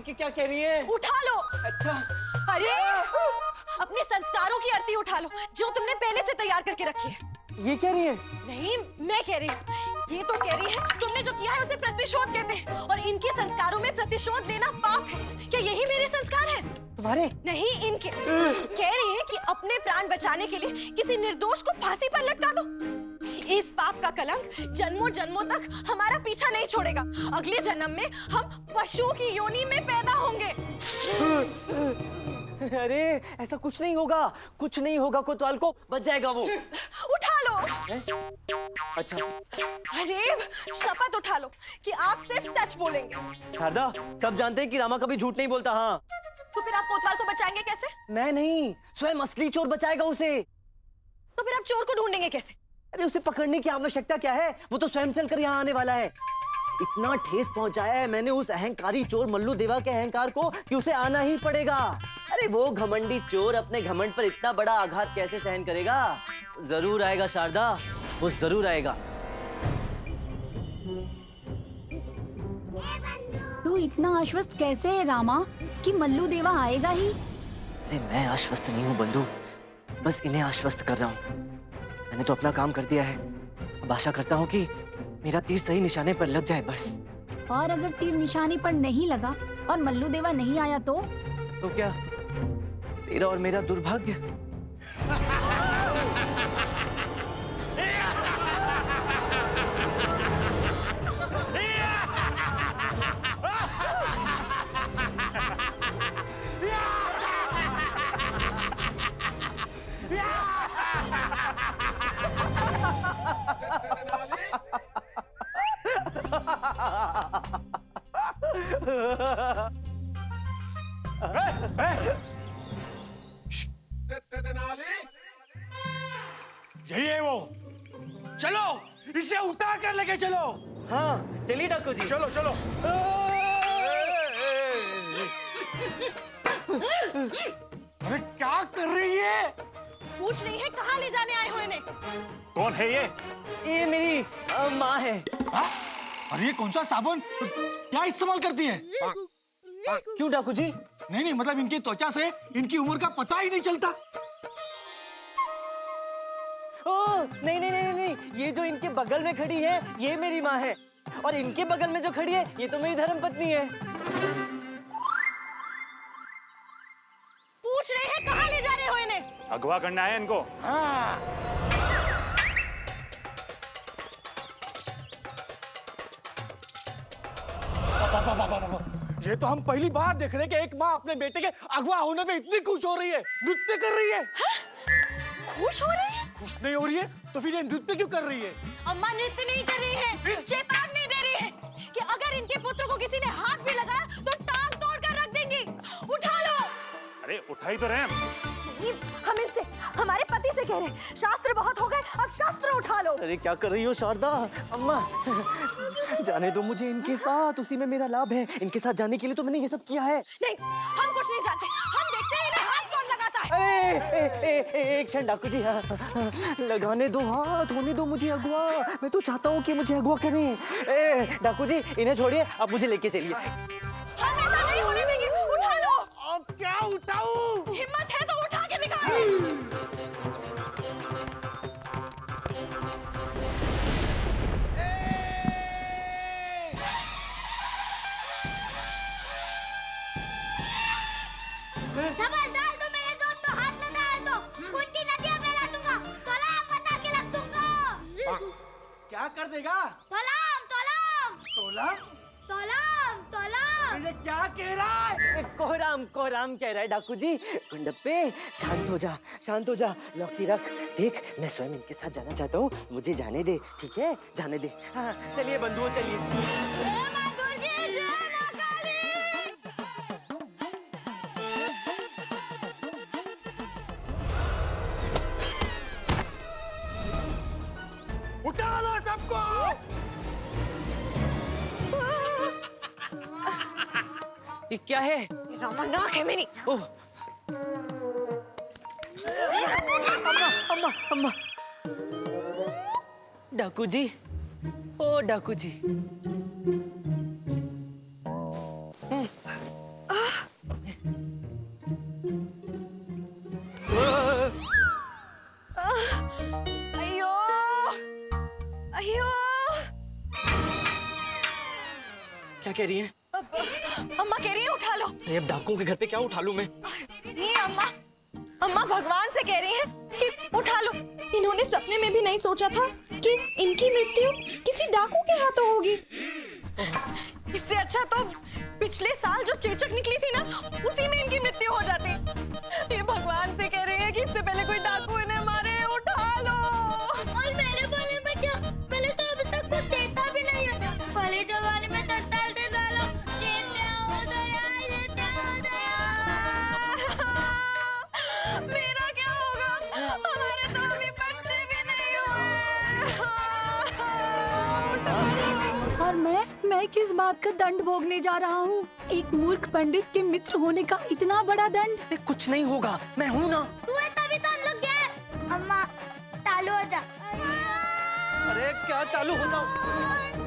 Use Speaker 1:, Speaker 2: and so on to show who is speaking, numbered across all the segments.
Speaker 1: क्या कह रही है?
Speaker 2: उठा लो।
Speaker 1: अच्छा।
Speaker 2: अरे अपने संस्कारों की आरती उठा लो जो तुमने पहले से तैयार करके रखी है।
Speaker 1: ये कह रही है?
Speaker 2: नहीं, मैं कह रही हूँ। ये तो कह रही है तुमने जो किया है उसे प्रतिशोध कहते हैं और इनके संस्कारों में प्रतिशोध लेना पाप है। क्या यही मेरे संस्कार है?
Speaker 1: तुम्हारे?
Speaker 2: नहीं, इनके। कह रही है कि अपने प्राण बचाने के लिए किसी निर्दोष को फांसी पर लटका दो। इस पाप का कलंक जन्मों जन्मों तक हमारा पीछा नहीं छोड़ेगा। अगले जन्म में हम पशु की योनि में पैदा होंगे।
Speaker 1: अरे ऐसा कुछ नहीं होगा, कुछ नहीं होगा। कोतवाल को बच जाएगा वो।
Speaker 2: उठा लो।
Speaker 1: अच्छा।
Speaker 2: अरे शपथ उठा लो कि आप सिर्फ सच बोलेंगे।
Speaker 1: शारदा, सब जानते हैं कि रामा कभी झूठ नहीं बोलता। हाँ,
Speaker 2: तो फिर आप कोतवाल को बचाएंगे कैसे?
Speaker 1: मैं नहीं, स्वयं असली चोर बचाएगा उसे।
Speaker 2: तो फिर आप चोर को ढूंढेंगे कैसे?
Speaker 1: अरे उसे पकड़ने की आवश्यकता क्या है? वो तो स्वयं चलकर यहाँ आने वाला है। इतना ठेस पहुंचाया है मैंने उस अहंकारी चोर मल्लू देवा के अहंकार को कि उसे आना ही पड़ेगा। अरे वो घमंडी चोर अपने घमंड पर इतना बड़ा आघात कैसे सहन करेगा? जरूर आएगा शारदा, वो जरूर आएगा।
Speaker 3: तू इतना आश्वस्त कैसे है रामा कि मल्लू देवा आएगा ही?
Speaker 1: अरे मैं आश्वस्त नहीं हूँ बंधु, बस इन्हें आश्वस्त कर रहा हूँ। मैंने तो अपना काम कर दिया है, अब आशा करता हूँ कि मेरा तीर सही निशाने पर लग जाए बस।
Speaker 3: और अगर तीर निशाने पर नहीं लगा और मल्लू देवा नहीं आया तो
Speaker 1: क्या तेरा और मेरा दुर्भाग्य?
Speaker 4: यही है वो। चलो इसे उठा कर लेके चलो।
Speaker 1: हाँ चलिए डाकू जी।
Speaker 4: चलो चलो। अरे क्या कर रही है?
Speaker 2: पूछ रही है कहाँ ले जाने आए हो इन्हें?
Speaker 4: कौन है ये?
Speaker 1: ये मेरी माँ है।
Speaker 4: हाँ? अरे ये कौन सा साबुन क्या इस्तेमाल करती है?
Speaker 1: क्यों डाकू जी?
Speaker 4: नहीं मतलब इनकी त्वचा से इनकी उम्र का पता ही नहीं चलता।
Speaker 1: ओ नहीं, ये जो इनके बगल में खड़ी है ये मेरी माँ है, और इनके बगल में जो खड़ी है ये तो मेरी धर्मपत्नी है।
Speaker 2: पूछ रहे हैं कहाँ ले जा रहे हो इन्हें?
Speaker 4: अगवा करना है इनको। हाँ। ये तो हम पहली बार देख रहे हैं कि एक माँ अपने बेटे के अगवा होने पे इतनी खुश हो रही है, नृत्य कर रही है।
Speaker 2: खुश हो रही है?
Speaker 4: खुश नहीं हो रही है तो फिर ये नृत्य क्यों कर रही है?
Speaker 2: अम्मा नृत्य नहीं कर रही है, चेतावनी दे रही है कि अगर इनके पुत्र को किसी ने हाथ भी लगाया तो टांग तोड़ कर रख देंगी। उठा लो।
Speaker 4: अरे उठाई तो रहे
Speaker 2: हम इनसे, हमारे पति से कह रहे हैं, शास्त्र बहुत हो गए, अब शस्त्र उठा लो।
Speaker 1: अरे क्या कर रही हो शारदा? अम्मा जाने दो मुझे इनके साथ, उसी में मेरा लाभ है। इनके साथ जाने के लिए तो मैंने ये सब किया है।
Speaker 2: नहीं, हम कुछ नहीं जानते, हम देखते हैं इन्हें हाथ कौन लगाता है।
Speaker 1: एक क्षण डाकू जी, हाँ लगाने दो हाथ, होने दो मुझे अगवा। मैं तो चाहता हूँ कि मुझे अगवा करें। डाकू जी इन्हें छोड़िए, आप मुझे लेके चलिए।
Speaker 2: हम ऐसा नहीं होने देंगे, उठा लो।
Speaker 4: अब क्या उठाऊं?
Speaker 2: हिम्मत है तो उठा के दिखाओ।
Speaker 5: डबल डाल दो मेरे दोस्त तो हाथ न डाल दो, खून की नदियां बहा दूंगा, तोलाम बता के रख दूंगा।
Speaker 4: क्या कर देगा?
Speaker 5: तोलाम तोलाम
Speaker 4: तोला?
Speaker 5: तोलाम तोलाम।
Speaker 4: ये क्या कह रहा है?
Speaker 1: कोहराम कोहराम कह रहा है डाकू जी। गुंडप्पे शांत हो जा, शांत हो जा, लौकी रख। देख मैं स्वयं इनके साथ जाना चाहता हूँ, मुझे जाने दे, ठीक है? जाने दे। हाँ चलिए बंधुओं चलिए।
Speaker 2: जय मां दुर्गे, जय मां काली।
Speaker 4: उठा लो सबको।
Speaker 1: ये क्या है?
Speaker 2: रामा नाक है मेरी।
Speaker 1: ओह अम्मा अम्मा। डाकू जी, ओ डाकू जी। कह रही है?
Speaker 2: अम्मा कह रही है उठा लो।
Speaker 1: अरे अब डाकुओं के घर पे क्या उठा लूं मैं?
Speaker 2: नहीं अम्मा भगवान से कह रही हैं कि उठा लो। इन्होंने सपने में भी नहीं सोचा था कि इनकी मृत्यु किसी डाकू के हाथों होगी। इससे अच्छा तो पिछले साल जो चेचक निकली थी ना, उसी में इनकी मृत्यु हो जाती। ये भगवान से कह रही है कि इससे पहले कोई डाकू इन्हें मारे, उठा लो।
Speaker 5: और पहले बोले में क्या, पहले तो अभी तक कुछ देता भी नहीं है। पहले जमाने में तत्काल दे डालो, देते हो दया, देते हो दया।
Speaker 2: मेरा क्या होगा? हमारे तो अभी बच्चे भी नहीं हुए।
Speaker 3: और मैं किस बात का दंड भोगने जा रहा हूँ? एक मूर्ख पंडित के मित्र होने का इतना बड़ा दंड।
Speaker 1: अरे कुछ नहीं होगा, मैं हूं ना।
Speaker 5: तू है तभी तो हम लोग गए। अम्मा चालू हो जा।
Speaker 1: अरे क्या चालू हो जाओ?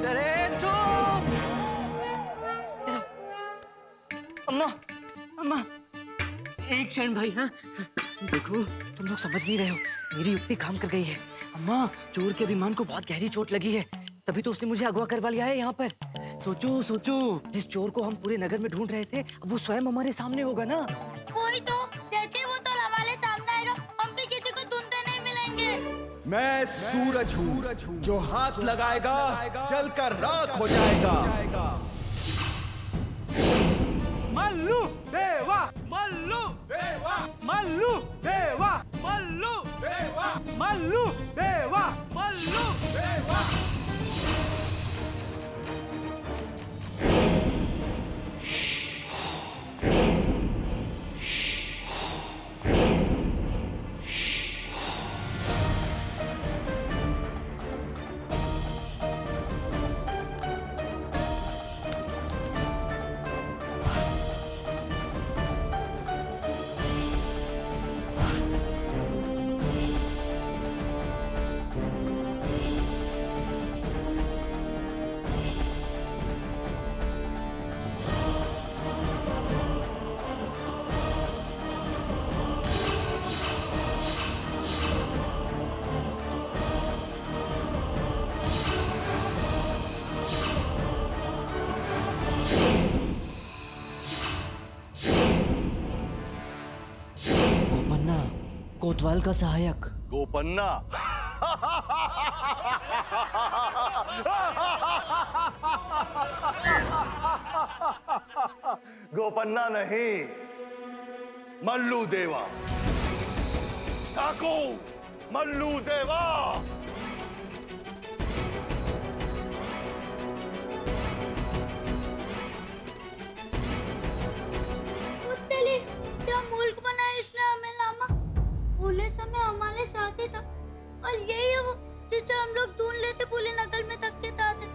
Speaker 1: अरे चुप! अम्मा एक क्षण भाई। हाँ देखो, तुम लोग समझ नहीं रहे हो, मेरी युक्ति काम कर गई है। अम्मा, चोर के अभिमान को बहुत गहरी चोट लगी है, तभी तो उसने मुझे अगवा करवा लिया है यहाँ पर। सोचो, जिस चोर को हम पूरे नगर में ढूंढ रहे थे, अब वो स्वयं हमारे सामने होगा ना।
Speaker 5: कोई तो जैसे वो तो हमारे सामने आएगा, हम भी किसी को ढूंढते नहीं मिलेंगे।
Speaker 6: मैं सूरज हूँ, जो हाथ लगाएगा जलकर राख हो जाएगा।
Speaker 4: मल्लू देवा, मल्लू देवा, मल्लू देवा, मल्लू देवा, मल्लू देवा, मल्लू देवा।
Speaker 1: कोतवाल का सहायक।
Speaker 7: गोपन्ना। गोपन्ना नहीं, मल्लू देवा। डाकू मल्लू देवा।
Speaker 5: उत्तली, क्या मुल्क बनाया इसने हमें लामा। पूरे समय हमारे साथ ही था, और यही है वो जिसे हम लोग ढूंढ लेते पूरे नगल में तक के ताते।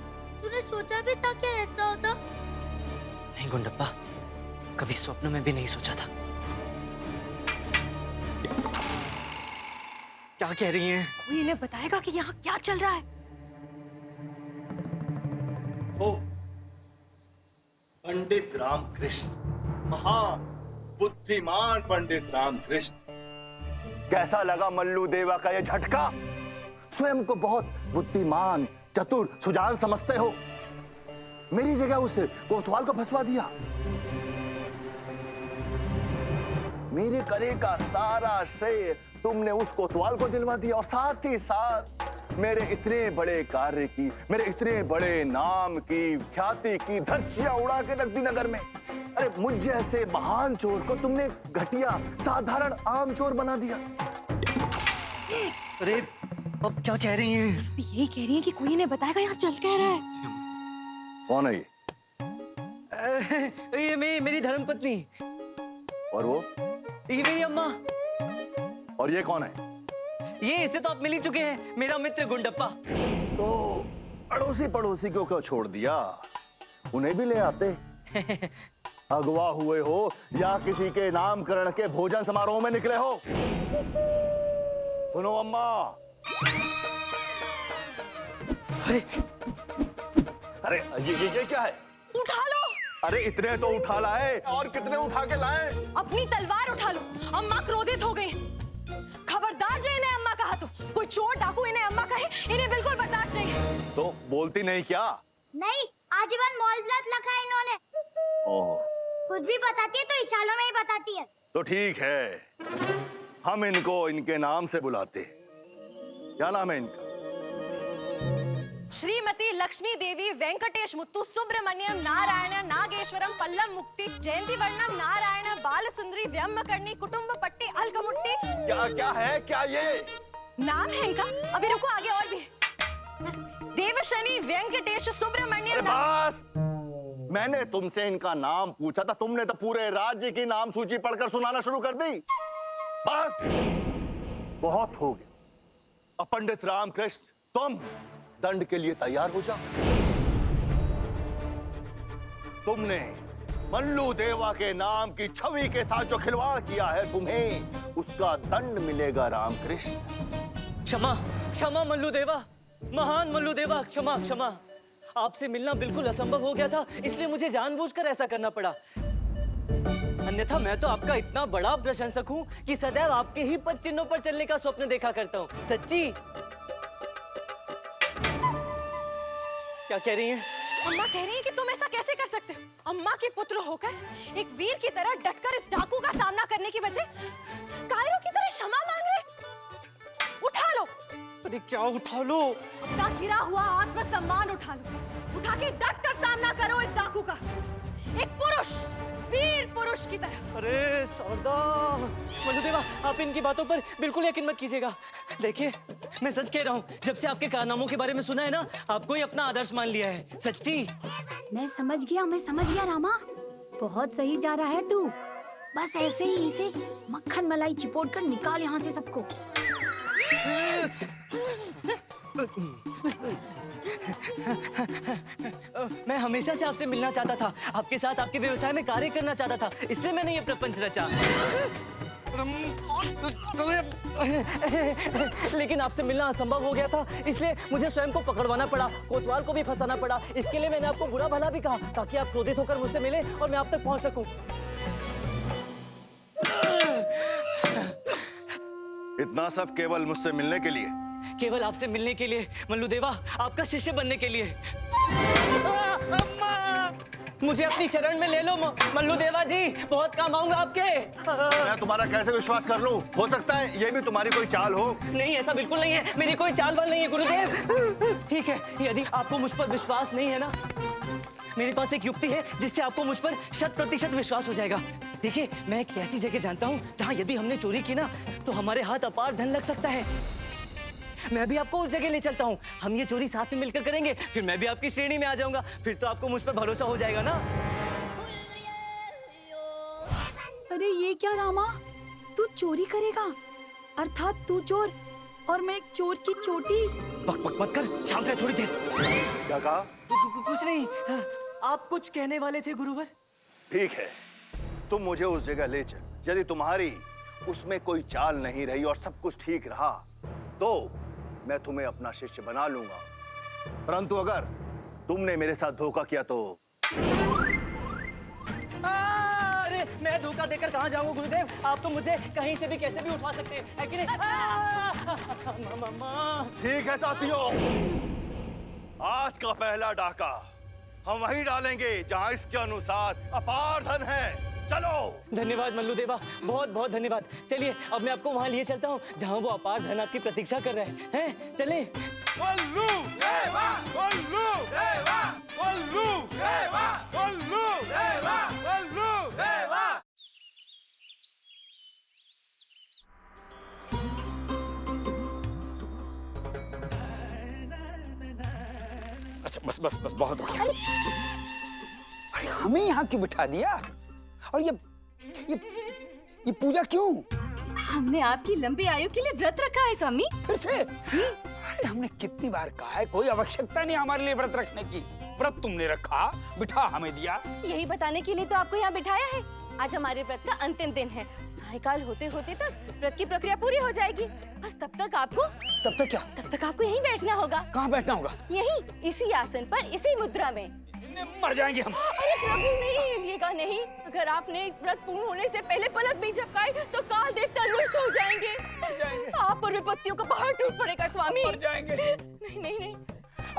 Speaker 5: तूने सोचा भी था कि ऐसा होता?
Speaker 1: नहीं गुंडप्पा, कभी स्वप्न में भी नहीं सोचा था। क्या कह रही हैं?
Speaker 2: कोई इन्हें बताएगा कि यहाँ क्या चल रहा है?
Speaker 7: ओ, पंडित रामकृष्ण, महान बुद्धिमान पंडित रामकृष्ण। कैसा लगा मल्लू देवा का यह झटका? स्वयं को बहुत बुद्धिमान, चतुर, सुजान समझते हो। मेरी जगह उस कोतवाल को फंसवा दिया। मेरे करे का सारा श्रेय तुमने उस कोतवाल को दिलवा दिया, और साथ ही साथ मेरे इतने बड़े कार्य की, मेरे इतने बड़े नाम की, ख्याति की धज्जियां उड़ा के रख दी नगर में। अरे मुझ जैसे महान चोर को तुमने घटिया, साधारण, आम चोर बना दिया।
Speaker 1: अरे अब क्या कह रही हैं?
Speaker 2: यही कह रही है कि कोई इन्हें बताएगा यहाँ चल क्या रहा है।
Speaker 7: कौन है ये?
Speaker 1: ये मेरी धर्मपत्नी।
Speaker 7: और वो?
Speaker 1: ये मेरी अम्मा।
Speaker 7: और ये कौन है?
Speaker 1: ये इससे तो आप मिल ही चुके हैं, मेरा मित्र गुंडप्पा।
Speaker 7: तो अड़ोसी पड़ोसी को क्यों छोड़ दिया? उन्हें भी ले आते। अगवा हुए हो या किसी के नामकरण के भोजन समारोह में निकले हो? सुनो अम्मा। अरे ये क्या है?
Speaker 2: उठा लो।
Speaker 7: अरे इतने तो उठा लाए, और कितने उठा के लाए?
Speaker 2: अपनी तलवार उठा लो। अम्मा क्रोधित हो गई। खबरदार जो इन्हें अम्मा कहा तो, कोई चोर डाकू इन्हें अम्मा कहे, इन्हें बिल्कुल बर्दाश्त नहीं है।
Speaker 7: तो बोलती नहीं क्या?
Speaker 5: नहीं, आजीवन मौलत लखा खुद भी बताती है तो इशारों में ही बताती है।
Speaker 7: तो ठीक है, हम इनको इनके नाम से बुलाते हैं। क्या नाम है इनका?
Speaker 2: श्रीमती लक्ष्मी देवी वेंकटेश मुत्तु सुब्रमण्यम नारायण नागेश्वरम पल्लम मुक्ति जयंती वर्णम नारायण बाल सुंदरी व्यम्मकर्णी कुटुंब पट्टी अलकमुट्टी।
Speaker 7: क्या क्या है, क्या ये
Speaker 2: नाम है इनका? अभी रुको, आगे और भी। देवशनि वेंकटेश सुब्रमण्यम।
Speaker 7: बस, मैंने तुमसे इनका नाम पूछा था, तुमने तो पूरे राज्य की नाम सूची पढ़कर सुनाना शुरू कर दी। बस, बहुत हो गया। अब पंडित रामकृष्ण, तुम दंड के लिए तैयार हो जाओ। तुमने मल्लू देवा के नाम की छवि के साथ जो खिलवाड़ किया है, तुम्हें उसका दंड मिलेगा रामकृष्ण।
Speaker 1: क्षमा क्षमा मल्लू देवा, महान मल्लू देवा, क्षमा क्षमा। आपसे मिलना बिल्कुल असंभव हो गया था, इसलिए मुझे जानबूझकर ऐसा करना पड़ा। अन्यथा मैं तो आपका इतना बड़ा प्रशंसक हूँ कि सदैव आपके ही पद चिन्हों पर चलने का स्वप्न देखा करता हूँ। सच्ची। क्या कह रही हैं?
Speaker 2: अम्मा कह रही है कि तुम ऐसा कैसे कर सकते हो? अम्मा के पुत्र होकर एक वीर की तरह डटकर इस डाकू का सामना करने की बजाय कायरों की तरह क्षमा मांग रहे। उठा लो।
Speaker 4: अरे क्या उठा लो?
Speaker 2: अपना गिरा हुआ आत्मसम्मान उठा लो। उठा के डटकर सामना करो इस डाकू का, एक पुरुष, वीर पुरुष की तरह।
Speaker 1: अरे शारदा, मल्लू देवा, आप इनकी बातों पर बिल्कुल यकीन मत कीजिएगा। देखिए, मैं सच कह रहा हूँ, जब से आपके कारनामों के बारे में सुना है ना, आपको ही अपना आदर्श मान लिया है। सच्ची।
Speaker 3: मैं समझ गया रामा। बहुत सही जा रहा है तू। बस ऐसे ही इसे मक्खन मलाई चिपोट कर निकाल यहाँ से सबको।
Speaker 1: मैं हमेशा से आपसे मिलना चाहता था, आपके साथ आपके व्यवसाय में कार्य करना चाहता था, इसलिए मैंने ये प्रपंच रचा। लेकिन आपसे मिलना असंभव हो गया था, इसलिए मुझे स्वयं को पकड़वाना पड़ा, कोतवाल को भी फंसाना पड़ा। इसके लिए मैंने आपको बुरा भला भी कहा, ताकि आप क्रोधित होकर मुझसे मिले और मैं आप तक पहुंच सकूं।
Speaker 7: इतना सब केवल मुझसे मिलने के लिए?
Speaker 1: केवल आपसे मिलने के लिए मल्लू देवा, आपका शिष्य बनने के लिए। मुझे अपनी शरण में ले लो मल्लू देवा जी, बहुत काम आऊंगा आपके।
Speaker 7: मैं तुम्हारा कैसे विश्वास कर लूं? हो सकता है ये भी तुम्हारी कोई चाल हो।
Speaker 1: नहीं, ऐसा बिल्कुल नहीं है, मेरी कोई चाल वाल नहीं है गुरुदेव। ठीक है, यदि आपको मुझ पर विश्वास नहीं है ना, मेरे पास एक युक्ति है जिससे आपको मुझ पर 100% विश्वास हो जाएगा। देखिए, मैं एक ऐसी जगह जानता हूँ जहाँ यदि हमने चोरी की ना, तो हमारे हाथ अपार धन लग सकता है। मैं भी आपको उस जगह ले चलता हूँ, हम ये चोरी साथ में मिलकर करेंगे, फिर मैं भी आपकी श्रेणी में आ जाऊंगा, फिर तो आपको मुझ पर भरोसा हो जाएगा ना।
Speaker 3: अरे ये क्या रामा, तू चोरी करेगा? अर्थात तू चोर और मैं एक चोर की चोटी।
Speaker 1: बक बक मत कर, शाम से थोड़ी देर।
Speaker 7: क्या कहा?
Speaker 1: कुछ नहीं, आप कुछ कहने वाले थे गुरुवर।
Speaker 7: ठीक है, तुम मुझे उस जगह ले चल। यदि तुम्हारी उसमें कोई चाल नहीं रही और सब कुछ ठीक रहा, तो मैं तुम्हें अपना शिष्य बना लूंगा। परंतु अगर तुमने मेरे साथ धोखा किया तो?
Speaker 1: अरे मैं धोखा देकर कहाँ जाऊंगा गुरुदेव, आप तो मुझे कहीं से भी कैसे भी उठा सकते हैं, है कि नहीं?
Speaker 7: ठीक है साथियों, आज का पहला डाका हम वहीं डालेंगे जहां इसके अनुसार अपार धन है। चलो।
Speaker 1: धन्यवाद मल्लू देवा, बहुत बहुत धन्यवाद। चलिए, अब मैं आपको वहां लिए चलता हूँ जहाँ वो अपार धन आपकी प्रतीक्षा कर रहे हैं। चले।
Speaker 4: मल्लू देवा, मल्लू देवा, मल्लू देवा, मल्लू देवा, मल्लू देवा।
Speaker 8: अच्छा बस बस बस, बहुत हो गया। अरे हमें यहाँ क्यों बिठा दिया? और ये पूजा क्यों?
Speaker 9: हमने आपकी लंबी आयु के लिए व्रत रखा है स्वामी।
Speaker 8: फिर से? जी। अरे हमने कितनी बार कहा है, कोई आवश्यकता नहीं हमारे लिए व्रत रखने की। व्रत तुमने रखा, बिठा हमें दिया।
Speaker 9: यही बताने के लिए तो आपको यहाँ बिठाया है। आज हमारे व्रत का अंतिम दिन है, सायकाल होते होते तक व्रत की प्रक्रिया पूरी हो जाएगी। बस तब तक आपको
Speaker 8: क्या?
Speaker 9: तब तक आपको यहीं बैठना होगा।
Speaker 8: कहाँ बैठना होगा?
Speaker 9: यहीं, इसी आसन पर, इसी मुद्रा में।
Speaker 8: मर जाएंगे हम।
Speaker 9: अरे प्रभु नहीं हिलिएगा नहीं। अगर आपने व्रत पूर्ण होने से पहले पलक भी झपकाई तो काल देवता रुष्ट हो जाएंगे। आप और विपत्तियों का पहाड़ टूट पड़ेगा स्वामी।
Speaker 8: मर जाएंगे।
Speaker 9: नहीं नहीं नहीं।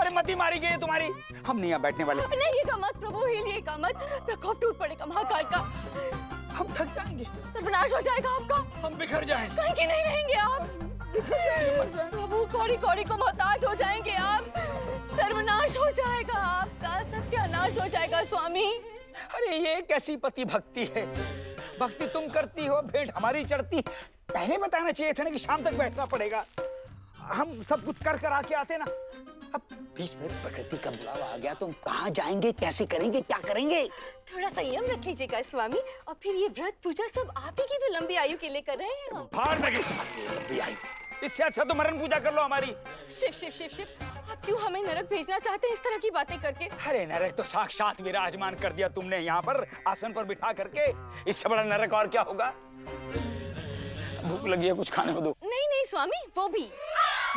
Speaker 8: अरे मती मारी गई है तुम्हारी, हम नहीं यहाँ बैठने वाले।
Speaker 9: नहीं का मत प्रभु, हिलिए का मत, प्रकोप टूट पड़ेगा महाकाल का।
Speaker 8: हम थक जाएंगे,
Speaker 9: सर्वनाश हो जाएगा आपका,
Speaker 8: हम बिखर जाएंगे।
Speaker 9: कहीं के नहीं रहेंगे आप। प्रभु कौड़ी कौड़ी को मोहताज हो जाएंगे आप, सर्वनाश हो जाएगा आपका, सत्यानाश हो जाएगा स्वामी।
Speaker 8: अरे ये कैसी पति भक्ति है, भक्ति तुम करती हो, भेंट हमारी चढ़ती। पहले बताना चाहिए था ना कि शाम तक बैठना पड़ेगा, हम सब कुछ कर कर आके आते ना। अब बीच में प्रकृति का बुलावा आ गया तो हम कहाँ जाएंगे, कैसे करेंगे, क्या करेंगे?
Speaker 9: थोड़ा संयम रख लीजिएगा स्वामी, और फिर ये व्रत पूजा सब आप ही की तो लंबी आयु के लिए कर रहे हैं हम।
Speaker 8: भाड़ में गई तुम्हारी लंबी आयु, इससे अच्छा तो मरण पूजा कर लो हमारी।
Speaker 9: शिव शिव शिव शिव, आप क्यों हमें नरक भेजना चाहते हैं इस तरह की बातें करके?
Speaker 8: अरे नरक तो साक्षात विराजमान कर दिया तुमने यहाँ पर, आसन पर बिठा करके, इससे बड़ा नरक और क्या होगा? भूख लगी है, कुछ खाने को दो।
Speaker 9: नहीं नहीं स्वामी, वो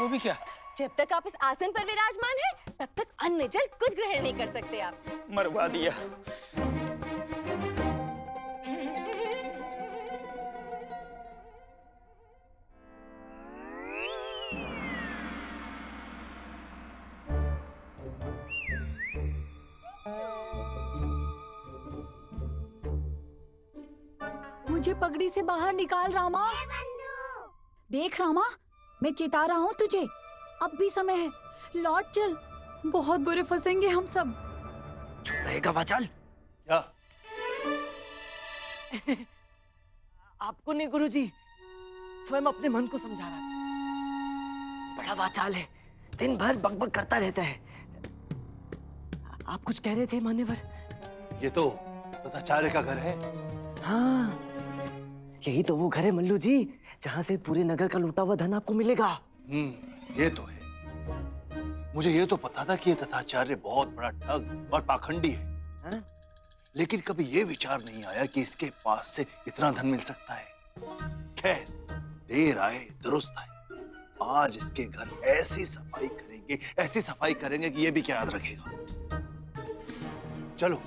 Speaker 9: भी क्या? जब तक आप इस आसन पर विराजमान हैं, तब तक अन्न जल कुछ ग्रहण नहीं कर सकते आप।
Speaker 8: मरवा दिया।
Speaker 3: मुझे पगड़ी से बाहर निकाल रामा। देख रामा, मैं चिता रहा हूँ तुझे, अब भी समय है, लौट चल, बहुत बुरे फंसेंगे हम सब।
Speaker 1: चुप रहेगा वाचाल?
Speaker 7: क्या?
Speaker 1: आपको नहीं गुरुजी, स्वयं अपने मन को समझा रहा था। बड़ा वाचाल है, दिन भर बकबक करता रहता है। आप कुछ कह रहे थे मान्यवर?
Speaker 7: ये तो तथाचार्य का घर है।
Speaker 1: हाँ, यही तो वो घर है मल्लू जी, जहाँ से पूरे नगर का लूटा हुआ धन आपको मिलेगा।
Speaker 7: ये तो है। मुझे ये तो पता था कि ये तथाचार्य बहुत बड़ा ठग और पाखंडी है,
Speaker 1: हाँ?
Speaker 7: लेकिन कभी ये विचार नहीं आया कि इसके पास से इतना धन मिल सकता है। खैर, देर आए दुरुस्त आए। आज इसके घर ऐसी सफाई करेंगे कि ये भी क्या याद रखेगा। चलो।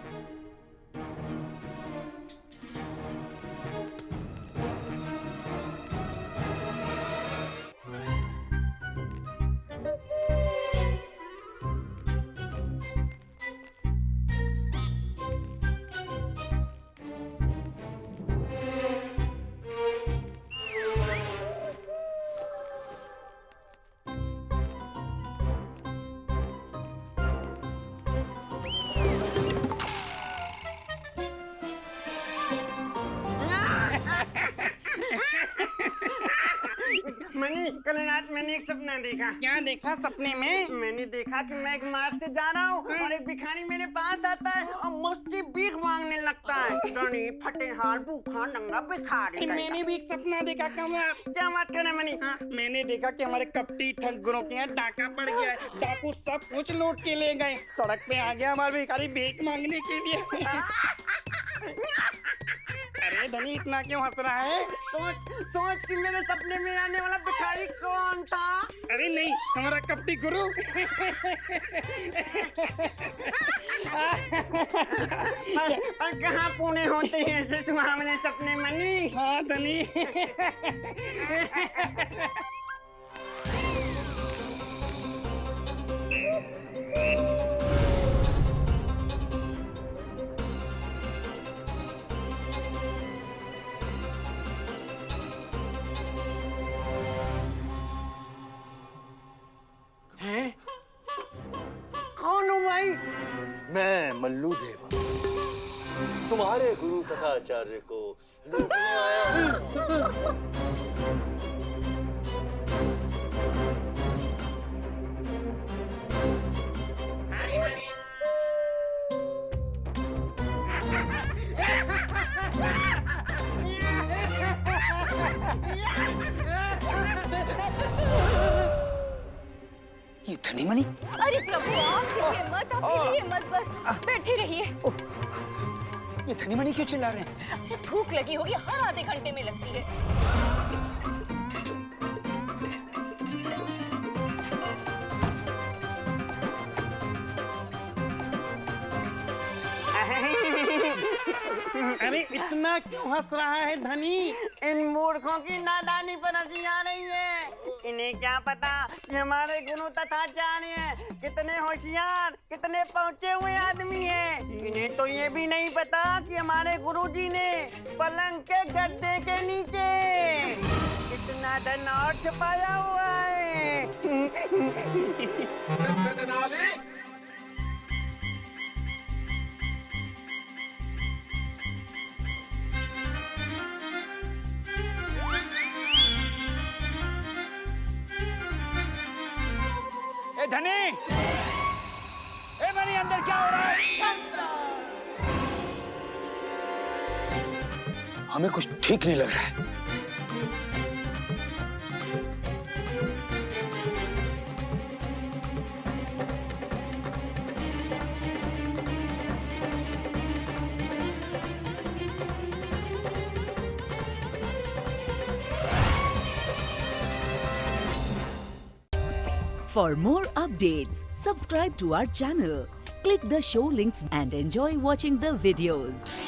Speaker 10: मनी, कल रात मैंने एक सपना देखा। क्या देखा सपने में? मैंने देखा कि मैं एक मार्ग से जा रहा हूँ और एक भिखारी मेरे पास आता है और मुझसे भीख मांगने लगता है। गणी, फटेहाल, भूखा, नंगा भिखारी। मैंने भी एक सपना देखा। क्या बात कर रहे मनी? मैंने देखा कि हमारे कपटी ठगुरों के यहाँ डाका पड़ गया है, डाकू सब कुछ लूट के ले गए। सड़क पे आ गया हमारा भिखारी भीख मांगने के लिए। अरे धनी, इतना क्यों हंस रहा है? सोच कि मेरे सपने में आने वाला भिखारी कौन था? अरे नहीं, हमारा कपटी गुरु। कहाँ पूरे होते हैं ऐसे सुहावने सपने मनी? हाँ धनी। कौन हो भाई?
Speaker 7: मैं मल्लू देवा, तुम्हारे गुरु तथा आचार्य को लूटने आया हूँ।
Speaker 8: ये धनी मनी?
Speaker 9: अरे प्रभु, आप हिलिए मत, बस बैठे रहिए।
Speaker 8: ये धनी मनी क्यों चिल्ला रहे हैं?
Speaker 9: अरे भूख लगी होगी, हर आधे घंटे में लगती है।
Speaker 10: अरे इतना क्यों हंस रहा है धनी? इन मूर्खों की नादानी पर हंसी आ रही है। इन्हें क्या पता कि हमारे गुरु तथा आचार्य कितने होशियार, कितने पहुंचे हुए आदमी हैं। इन्हें तो ये भी नहीं पता कि हमारे गुरुजी ने पलंग के गद्दे के नीचे कितना धन और छुपाया हुआ है।
Speaker 8: ए धनी, ए धनी, अंदर क्या हो रहा है? हमें कुछ ठीक नहीं लग रहा है।
Speaker 11: For more updates, subscribe to our channel, click the show links and enjoy watching the videos.